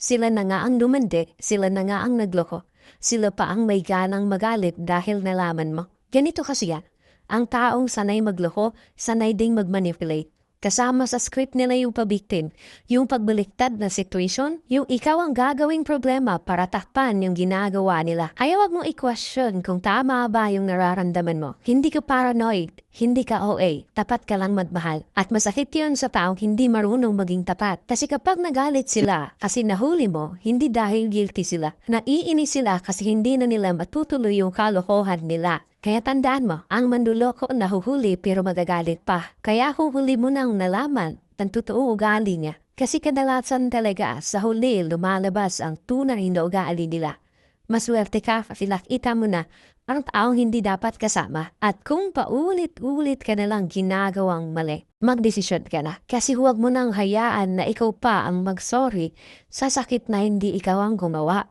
Sila na nga ang lumandi, sila na nga ang nagloko. Sila pa ang may ganang magalit dahil nalaman mo. Ganito kasi yan. Ang taong sanay magloko, sanay ding magmanipulate. Kasama sa script nila yung pabiktim, yung pagbaliktad na situation, yung ikaw ang gagawing problema para takpan yung ginagawa nila. Kaya wag mong i-question kung tama ba yung nararamdaman mo. Hindi ka paranoid, hindi ka OA, tapat ka lang magmahal. At masakit yun sa taong hindi marunong maging tapat. Kasi kapag nagalit sila kasi nahuli mo, hindi dahil guilty sila. Naiinis sila kasi hindi na nila matutuloy yung kalokohan nila. Kaya tandaan mo, ang manduloko nahuhuli pero magagalit pa. Kaya huhuli mo nang nalaman ang totoo ugali niya. Kasi kadalasan talaga sa huli lumalabas ang tunay na ugali nila. Maswerte ka kasi nakita mo na ang taong hindi dapat kasama. At kung paulit-ulit ka nalang ginagawang mali, magdesisyon ka na. Kasi huwag mo nang hayaan na ikaw pa ang mag-sorry sa sakit na hindi ikaw ang gumawa.